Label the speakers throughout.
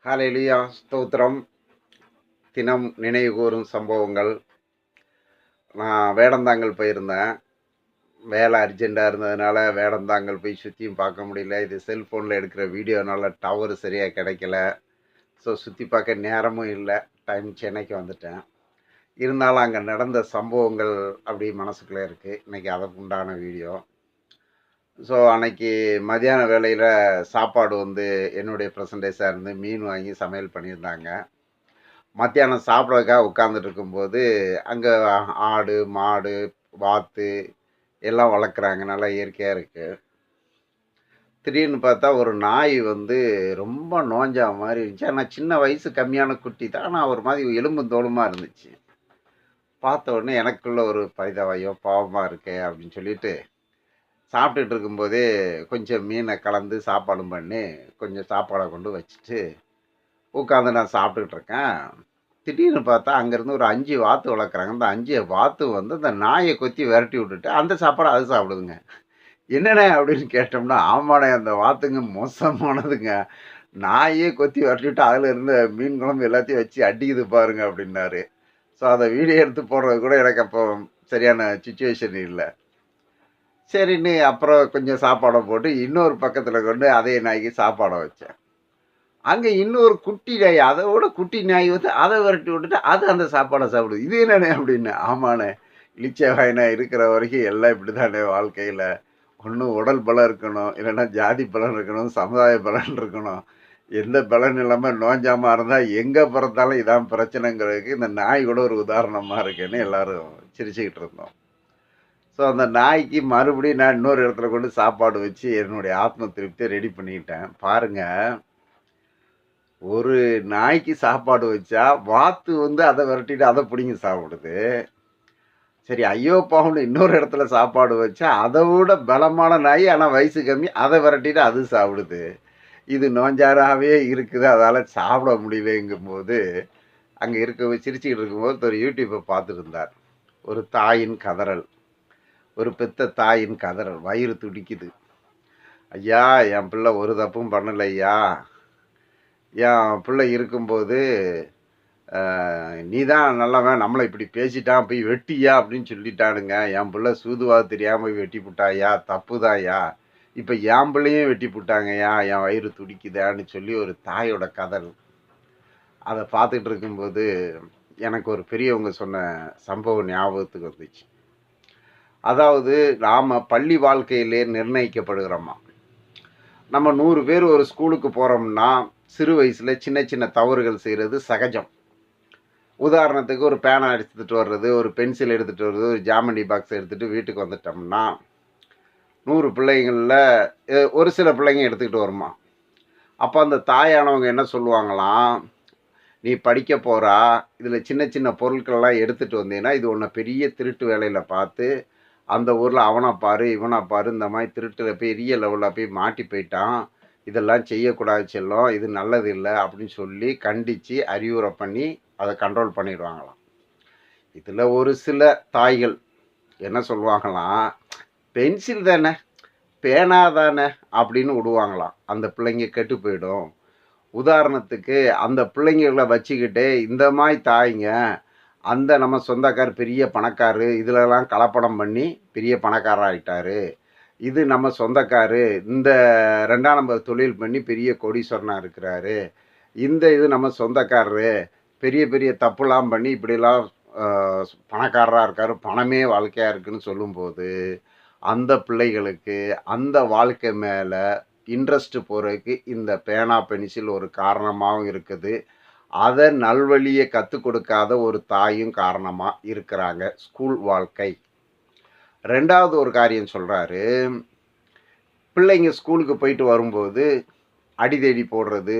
Speaker 1: ஹalleluya ஸ்தோத்திரம். தினம் நினைவுகூரும் சம்பவங்கள். நான் வேடந்தாங்கல் போயிருந்தேன். வேலை அர்ஜென்ட்டாக இருந்ததுனால வேடந்தாங்கல் போய் சுற்றியும் பார்க்க முடியல. இது செல்ஃபோனில் எடுக்கிற வீடியோனால டவர் சரியாக கிடைக்கல. ஸோ சுற்றி பார்க்க நேரமும் இல்லை. சென்னைக்கு வந்துட்டேன். இருந்தாலும் அங்கே நடந்த சம்பவங்கள் அப்படி மனசுக்குள்ளே இருக்குது. இன்றைக்கி அதற்கு உண்டான வீடியோ. ஸோ அன்னைக்கு மதியான வேளையில் சாப்பாடு என்னுடைய ப்ரெசன்டேஸாக இருந்து மீன் வாங்கி சமையல் பண்ணியிருந்தாங்க. மத்தியானம் சாப்பிட்றதுக்காக உட்காந்துட்டு இருக்கும்போது அங்கே ஆடு மாடு வாத்து எல்லாம் வளர்க்குறாங்க. நல்லா இயற்கையாக இருக்குது. திடீர்னு பார்த்தா ஒரு நாய் ரொம்ப நோஞ்சா மாதிரி இருந்துச்சு. ஆனால் சின்ன வயசு கம்மியான குட்டி தான். ஆனால் ஒரு மாதிரி எலும்பு தோலுமாக இருந்துச்சு. பார்த்த உடனே எனக்குள்ள ஒரு பரிதாபம், பாவமாக இருக்கே அப்படின்னு சொல்லிட்டு சாப்பிட்டுட்டு இருக்கும்போதே கொஞ்சம் மீனை கலந்து சாப்பாடும் பண்ணி கொஞ்சம் சாப்பாடை கொண்டு வச்சுட்டு உட்காந்து நான் சாப்பிட்டுட்டு இருக்கேன். திடீர்னு பார்த்தா அங்கேருந்து ஒரு 5 வாத்து வளர்க்குறாங்க. அந்த 5 வாத்து அந்த நாயை கொத்தி விரட்டி விட்டுட்டு அந்த சாப்பாடை அது சாப்பிடுதுங்க. என்னண்ணே அப்படின்னு கேட்டோம்னா, ஆமாண்ணே அந்த வாத்துங்க மோசமானதுங்க. நாயே கொத்தி விரட்டிவிட்டு அதில் இருந்த மீன் குழம்பு எல்லாத்தையும் வச்சு அடிக்குது பாருங்க அப்படின்னாரு. ஸோ அதை வீடியோ எடுத்து போடுறது கூட எனக்கு அப்போ சரியான சுச்சுவேஷன் இல்லை. சரின்னு அப்புறம் கொஞ்சம் சாப்பாடை போட்டு இன்னொரு பக்கத்தில் கொண்டு அதே நாய்க்கு சாப்பாடை வச்சேன். அங்கே இன்னொரு குட்டி நாய், அதை விட குட்டி நாய் அதை விரட்டி விட்டுட்டு அது அந்த சாப்பாடை சாப்பிடுது. இது என்னண்ணே அப்படின்னு. ஆமாண்ணே, இளிச்ச வாயினா இருக்கிற வரைக்கும் எல்லாம் இப்படி தானே வாழ்க்கையில். ஒன்றும் உடல் பலம் இருக்கணும், இல்லைன்னா ஜாதி பலன் இருக்கணும், சமுதாய பலன் இருக்கணும். எந்த பலன் இல்லாமல் நோஞ்சாமல் இருந்தால் எங்கே பிறந்தாலும் இதான் பிரச்சனைங்கிறதுக்கு இந்த நாய் கூட ஒரு உதாரணமாக இருக்குன்னு எல்லாரும் சிரிச்சுக்கிட்டு இருந்தோம். ஸோ அந்த நாய்க்கு மறுபடியும் நான் இன்னொரு இடத்துல கொண்டு சாப்பாடு வச்சு என்னுடைய ஆத்ம திருப்தியை ரெடி பண்ணிக்கிட்டேன். பாருங்கள், ஒரு நாய்க்கு சாப்பாடு வச்சா வாத்து அதை விரட்டிட்டு அதை பிடிங்கி சாப்பிடுது. சரி, ஐயோ பாவம்னு இன்னொரு இடத்துல சாப்பாடு வச்சா அதை விட பலமான நாய், ஆனால் வயசு கம்மி, அதை விரட்டிட்டு அது சாப்பிடுது. இது நோஞ்சாராகவே இருக்குது, அதால் சாப்பிட முடியலைங்கும்போது அங்கே சிரிச்சுக்கிட்டு இருக்கும்போது ஒரு யூடியூப்பை பார்த்துட்டு இருந்தார். ஒரு தாயின் கதறல், ஒரு பெத்த தாயின் கதறல், வயிறு துடிக்குது. ஐயா, என் பிள்ளை ஒரு தப்பும் பண்ணலை ஐயா. என் பிள்ளை இருக்கும்போது நீ தான் நல்லவன், நம்மளை இப்படி பேசிட்டான், போய் வெட்டியா அப்படின்னு சொல்லிட்டானுங்க. என் பிள்ளை சூதுவாக தெரியாமல் போய் வெட்டி புட்டாயா, தப்பு தான்யா. இப்போ என் பிள்ளையும் வெட்டி புட்டாங்கய்யா, என் வயிறு துடிக்குதான்னு சொல்லி ஒரு தாயோட கதல். அதை பார்த்துட்டு இருக்கும்போது எனக்கு ஒரு பெரியவங்க சொன்ன சம்பவம் ஞாபகத்துக்கு வந்துச்சு. அதாவது நாம் பள்ளி வாழ்க்கையிலே நிர்ணயிக்கப்படுகிறோமா. நம்ம 100 பேர் ஒரு ஸ்கூலுக்கு போகிறோம்னா சிறு வயசில் சின்ன சின்ன தவறுகள் செய்கிறது சகஜம். உதாரணத்துக்கு ஒரு பேனா எடுத்துகிட்டு வர்றது, ஒரு பென்சில் எடுத்துகிட்டு வர்றது, ஒரு ஜாமெண்ட்ரி பாக்ஸ் எடுத்துகிட்டு வீட்டுக்கு வந்துட்டோம்னா 100 பிள்ளைங்களில் ஒரு சில பிள்ளைங்க எடுத்துக்கிட்டு வருமா. அப்போ அந்த தாயானவங்க என்ன சொல்லுவாங்களாம், நீ படிக்க போகிறா, இதில் சின்ன சின்ன பொருட்கள்லாம் எடுத்துகிட்டு வந்தீங்கன்னா இது உன்னை பெரிய திருட்டு வேலையில் பார்த்து அந்த ஊரில் அவனை பாரு இவனை பாரு இந்த மாதிரி திருட்டில் பெரிய லெவலில் போய் மாட்டி போயிட்டான், இதெல்லாம் செய்யக்கூடாது செல்லம், இது நல்லது இல்லை அப்படின்னு சொல்லி கண்டித்து அறிவுரை பண்ணி அதை கண்ட்ரோல் பண்ணிடுவாங்களாம். இதில் ஒரு சில தாய்கள் என்ன சொல்லுவாங்களாம், பென்சில் தானே, பேனா தானே அப்படின்னு விடுவாங்களாம். அந்த பிள்ளைங்க கெட்டு போயிடும். உதாரணத்துக்கு அந்த பிள்ளைங்களை வச்சுக்கிட்டு இந்த மாதிரி தாய்ங்க நம்ம சொந்தக்கார் பெரிய பணக்காரு, இதிலலாம் கலப்படம் பண்ணி பெரிய பணக்காரர் ஆகிட்டாரு, இது நம்ம சொந்தக்காரு இந்த 2ஆம் நம்பர் தொழில் பண்ணி பெரிய கோடீஸ்வரனாக இருக்கிறாரு, இது நம்ம சொந்தக்காரரு பெரிய பெரிய தப்புலாம் பண்ணி இப்படிலாம் பணக்காரராக இருக்கார், பணமே வாழ்க்கையாக இருக்குதுன்னு சொல்லும்போது அந்த பிள்ளைகளுக்கு அந்த வாழ்க்கை மேலே இன்ட்ரெஸ்ட்டு போகிறதுக்கு இந்த பேனா பென்சில் ஒரு காரணமாகவும் இருக்குது. அதை நல்வழியை கற்றுக் கொடுக்காத ஒரு தாயும் காரணமாக இருக்கிறாங்க ஸ்கூல் வாழ்க்கை. 2வது ஒரு காரியம் சொல்கிறாரு, பிள்ளைங்க ஸ்கூலுக்கு போயிட்டு வரும்போது அடிதடி போடுறது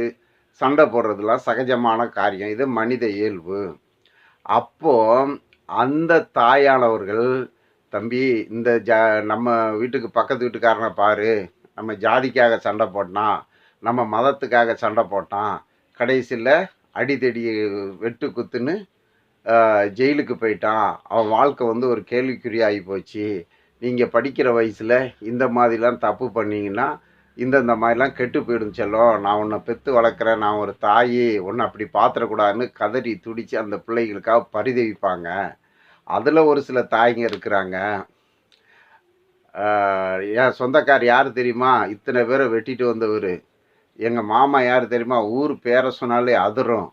Speaker 1: சண்டை போடுறதுலாம் சகஜமான காரியம், இது மனித இயல்பு. அப்போது அந்த தாயானவர்கள், தம்பி இந்த நம்ம வீட்டுக்கு பக்கத்து வீட்டுக்காரனை பாரு, நம்ம ஜாதிக்காக சண்டை போட்டான், நம்ம மதத்துக்காக சண்டை போட்டான், கடைசியில் அடிதடி வெட்டு குத்துன்னு ஜெயிலுக்கு போயிட்டான், அவன் வாழ்க்கை ஒரு கேள்விக்குறியாகி போச்சு. நீங்கள் படிக்கிற வயசில் இந்த மாதிரிலாம் தப்பு பண்ணிங்கன்னா இந்த மாதிரிலாம் கெட்டு போயிடும் செல்லம், நான் உன்னை பெற்று வளர்க்குறேன், நான் ஒரு தாயி, உன்னை அப்படி பார்த்துடக்கூடாதுன்னு கதறி துடித்து அந்த பிள்ளைகளுக்காக பரிதவிப்பாங்க. அதில் ஒரு சில தாய்ங்க இருக்கிறாங்க. என் சொந்தக்கார் யார் தெரியுமா? இத்தனை பேரை வெட்டிட்டு வந்தவர். எங்கள் மாமா யார் தெரியுமா? ஊர் பேரை சொன்னாலே அதிரும்.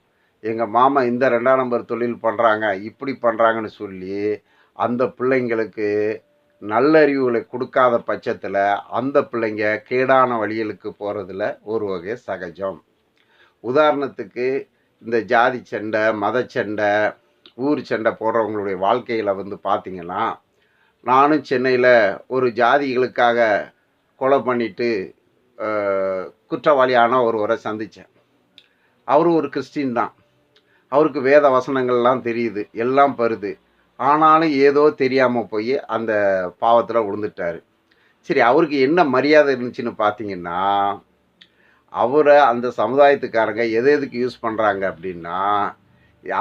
Speaker 1: எங்கள் மாமா இந்த 2ஆம் நம்பர் தொழில் பண்ணுறாங்க, இப்படி பண்ணுறாங்கன்னு சொல்லி அந்த பிள்ளைங்களுக்கு நல்லறிவுகளை கொடுக்காத பட்சத்தில் அந்த பிள்ளைங்க கேடான வழிகளுக்கு போகிறதுல ஒரு வகை சகஜம். உதாரணத்துக்கு இந்த ஜாதி சண்டை, மத சண்டை, ஊர் சண்டை போடுறவங்களுடைய வாழ்க்கையில் வந்து பார்த்திங்கன்னா, நானும் சென்னையில் ஒரு ஜாதிகளுக்காக கொலை பண்ணிட்டு குற்றவாளியான ஒருவரை சந்தித்தேன். அவரும் ஒரு கிறிஸ்டின் தான். அவருக்கு வேத வசனங்கள்லாம் தெரியுது, எல்லாம் பருது. ஆனாலும் ஏதோ தெரியாமல் போய் அந்த பாவத்தில் விழுந்துட்டார். சரி, அவருக்கு என்ன மரியாதை இருந்துச்சுன்னு பார்த்தீங்கன்னா, அவரை அந்த சமுதாயத்துக்காரங்க எதுக்கு யூஸ் பண்ணுறாங்க அப்படின்னா,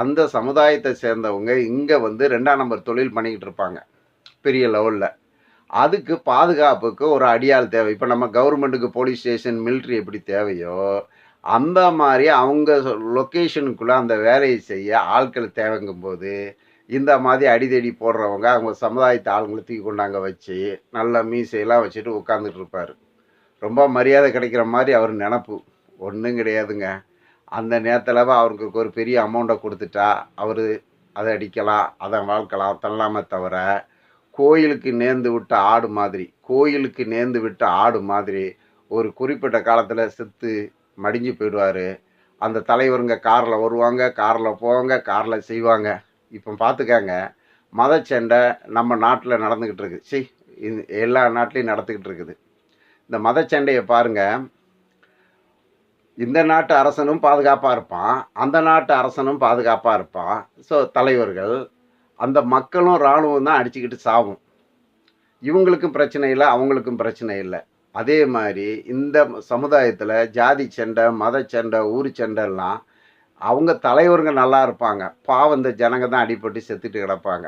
Speaker 1: அந்த சமுதாயத்தை சேர்ந்தவங்க இங்கே வந்து 2ஆம் நம்பர் தொழில் பண்ணிக்கிட்டு இருப்பாங்க பெரிய லெவலில். அதுக்கு பாதுகாப்புக்கு ஒரு அடியாள் தேவை. இப்போ நம்ம கவர்மெண்ட்டுக்கு போலீஸ் ஸ்டேஷன், மிலிட்ரி எப்படி தேவையோ, அந்த மாதிரி அவங்க லொக்கேஷனுக்குள்ளே அந்த வேலையை செய்ய ஆட்கள் தேவைங்கும்போது, இந்த மாதிரி அடிதடி போடுறவங்க அவங்க சமுதாயத்து ஆளுங்களை தூக்கி கொண்டாங்க வச்சு நல்ல மீசையெல்லாம் வச்சுட்டு உட்காந்துட்டு இருப்பார். ரொம்ப மரியாதை கிடைக்கிற மாதிரி அவர் நினப்பு. ஒன்றும் கிடையாதுங்க. அந்த நேரத்தில் அவருக்கு ஒரு பெரிய அமௌண்ட்டை கொடுத்துட்டா அவர் அதை அடிக்கலாம், அதை வளர்க்கலாம் தள்ளாமே தவிர, கோயிலுக்கு நேர்ந்து விட்ட ஆடு மாதிரி, கோயிலுக்கு நேர்ந்து விட்ட ஆடு மாதிரி ஒரு குறிப்பிட்ட காலத்தில் செத்து மடிஞ்சு போயிடுவார். அந்த தலைவருங்க காரில் வருவாங்க, காரில் போவாங்க, காரில் செய்வாங்க. இப்போ பார்த்துக்காங்க, மதச்சண்டை நம்ம நாட்டில் நடந்துக்கிட்டு இருக்குது. எல்லா நாட்டிலையும் நடந்துக்கிட்டு இருக்குது. இந்த மதச்சண்டையை பாருங்கள், இந்த நாட்டு அரசனும் பாதுகாப்பாக இருப்பான், அந்த நாட்டு அரசனும் பாதுகாப்பாக இருப்பான். ஸோ தலைவர்கள், அந்த மக்களும் இராணுவம் தான் அடிச்சுக்கிட்டு சாவும். இவங்களுக்கும் பிரச்சனை இல்லை, அவங்களுக்கும் பிரச்சனை இல்லை. அதே மாதிரி இந்த சமுதாயத்தில் ஜாதி சண்டை, மத சண்டை, ஊர் சண்டைலாம் அவங்க தலைவருங்க நல்லா இருப்பாங்க, பாவம் இந்த ஜனங்க தான் அடிபட்டு செத்துட்டு கிடப்பாங்க.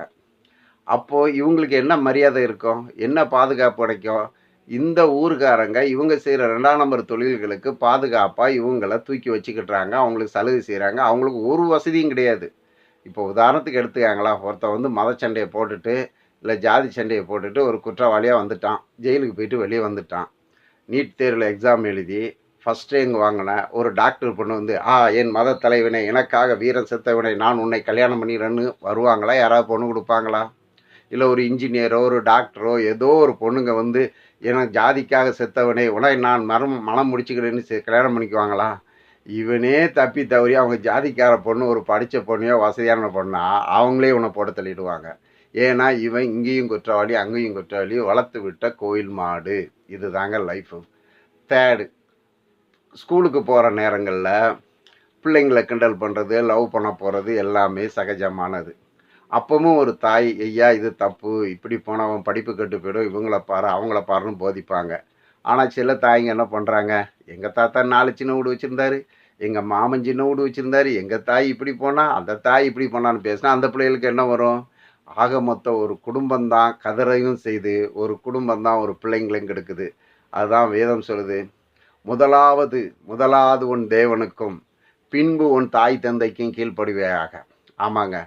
Speaker 1: அப்போது இவங்களுக்கு என்ன மரியாதை இருக்கும், என்ன பாதுகாப்பு கிடைக்கும்? இந்த ஊருக்காரங்க இவங்க செய்கிற 2ஆம் நம்பர் தொழில்களுக்கு பாதுகாப்பாக இவங்கள தூக்கி வச்சுக்கிட்டுறாங்க, அவங்களுக்கு சலுகை செய்கிறாங்க. அவங்களுக்கு ஒரு வசதியும் கிடையாது. இப்போ உதாரணத்துக்கு எடுத்துக்காங்களா, ஒருத்தன் வந்து மத சண்டையை போட்டுட்டு இல்லை ஜாதி சண்டையை போட்டுட்டு ஒரு குற்றவாளியாக வந்துட்டான், ஜெயிலுக்கு போயிட்டு வெளியே வந்துட்டான். நீட் தேர்வில் எக்ஸாம் எழுதி ஃபஸ்ட் ரேங்க் வாங்கின ஒரு டாக்டர் பொண்ணு வந்து, என் மத தலைவனை, எனக்காக வீரன் செத்தவனை, நான் உன்னை கல்யாணம் பண்ணிடுறேன்னு வருவாங்களா? யாராவது பொண்ணு கொடுப்பாங்களா? இல்லை ஒரு இன்ஜினியரோ ஒரு டாக்டரோ ஏதோ ஒரு பொண்ணுங்க வந்து, எனக்கு ஜாதிக்காக செத்தவனை உடனே நான் மனம் முடிச்சுக்கிறேன்னு கல்யாணம் பண்ணிக்குவாங்களா? இவனே தப்பி தவறி அவங்க ஜாதிக்கார பொண்ணு ஒரு படித்த பொண்ணையோ வசதியான பொண்ணா அவங்களே இவனை போட்டு தள்ளிடுவாங்க. ஏன்னா இவன் இங்கேயும் குற்றவாளி, அங்கேயும் குற்றவாளி, வளர்த்து விட்ட கோயில் மாடு. இது தாங்க லைஃபு. தேர்டு, ஸ்கூலுக்கு போகிற நேரங்களில் பிள்ளைங்களை கிண்டல் பண்ணுறது, லவ் பண்ண போகிறது எல்லாமே சகஜமானது. அப்பவும் ஒரு தாய், ஐயா இது தப்பு, இப்படி போனவன் படிப்பு கெட்டு போயிடும், இவங்கள பாரு அவங்கள பாருன்னு போதிப்பாங்க. ஆனால் சில தாய்ங்க என்ன பண்ணுறாங்க, எங்கள் தாத்தா 4 சின்ன வீடு வச்சுருந்தாரு, எங்கள் மாமன் சின்ன வீடு வச்சுருந்தாரு, எங்கள் தாய் இப்படி போனால், அந்த தாய் இப்படி போனான்னு பேசினா அந்த பிள்ளைகளுக்கு என்ன வரும்? ஆக மொத்தம் ஒரு குடும்பம்தான் கதறையும் செய்து, ஒரு குடும்பம்தான் ஒரு பிள்ளைங்களையும் கெடுக்குது. அதுதான் வேதம் சொல்லுது, முதலாவது உன் தேவனுக்கும் பின்பு உன் தாய் தந்தைக்கும் கீழ்ப்படுவையாக. ஆமாங்க,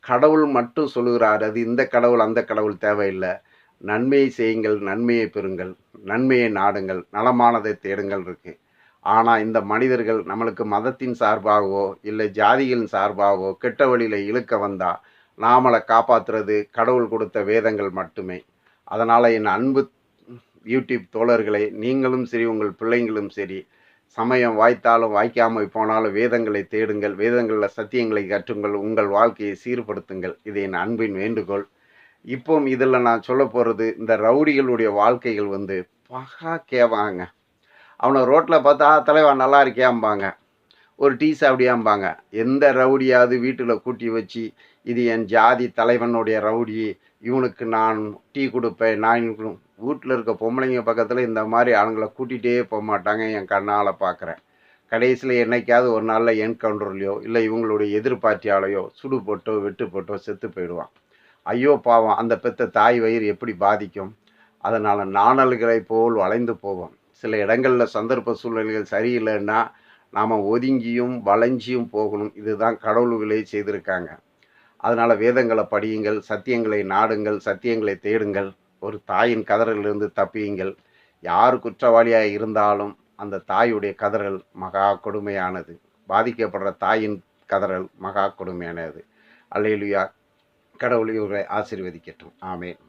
Speaker 1: கடவுள் மட்டும் சொல்லுகிறார், அது இந்த கடவுள் அந்த கடவுள் தேவையில்லை. நன்மையை செய்யுங்கள், நன்மையை பெறுங்கள், நன்மையை நாடுங்கள், நலமானதை தேடுங்கள் இருக்கு. ஆனால் இந்த மனிதர்கள் நம்மளுக்கு மதத்தின் சார்பாகவோ இல்லை ஜாதிகளின் சார்பாகவோ கெட்ட வழியில் இழுக்க வந்தால் நாமளை காப்பாற்றுறது கடவுள் கொடுத்த வேதங்கள் மட்டுமே. அதனால் என் அன்பு யூடியூப் தோழர்களை, நீங்களும் சரி உங்கள் பிள்ளைங்களும் சரி, சமயம் வாய்த்தாலும் வாய்க்காமல் போனாலும் வேதங்களை தேடுங்கள், வேதங்களில் சத்தியங்களை கற்றுங்கள், உங்கள் வாழ்க்கையை சீர்படுத்துங்கள். இது என் அன்பின் வேண்டுகோள். இப்போ இதில் நான் சொல்ல போகிறது, இந்த ரவுடிகளுடைய வாழ்க்கைகள் வந்து பகா கேவாங்க. அவனை ரோட்டில் பார்த்தா தலைவா நல்லா இருக்கியாம்பாங்க, ஒரு டீ சாப்பிடியாம்பாங்க. எந்த ரவுடியாவது வீட்டில் கூட்டி வச்சு, இது என் ஜாதி தலைவனுடைய ரவுடி, இவனுக்கு நான் டீ கொடுப்பேன், நான் வீட்டில் இருக்க பொம்பளைங்க பக்கத்தில் இந்த மாதிரி ஆளுங்களை கூட்டிகிட்டே போக மாட்டாங்க. என் கண்ணால் பார்க்குறேன். கடைசியில் என்னைக்காவது ஒரு நாளில் என்கவுண்டர்லையோ இல்லை இவங்களுடைய எதிர்பார்ட்டியாலேயோ சுடு போட்டோ வெட்டு போட்டோ செத்து போயிடுவான். ஐயோ பாவம், அந்த பெத்த தாய் வயிறு எப்படி பாதிக்கும்? அதனால் நாணல்களை போல் வளைந்து போவோம். சில இடங்களில் சந்தர்ப்ப சூழ்நிலைகள் சரியில்லைன்னா நாம் ஒதுங்கியும் வளைஞ்சியும் போகணும். இதுதான் கடவுள்களே செய்திருக்காங்க. அதனால் வேதங்களை படியுங்கள், சத்தியங்களை நாடுங்கள், சத்தியங்களை தேடுங்கள், ஒரு தாயின் கதறலிருந்து தப்பியுங்கள். யார் குற்றவாளியாக இருந்தாலும் அந்த தாயுடைய கதறல் மகா கொடுமையானது. பாதிக்கப்படுற தாயின் கதறல் மகா கொடுமையானது. அல்லேலூயா. கடவுள் இவர்களை ஆசீர்வதிக்கட்டும். ஆமென்.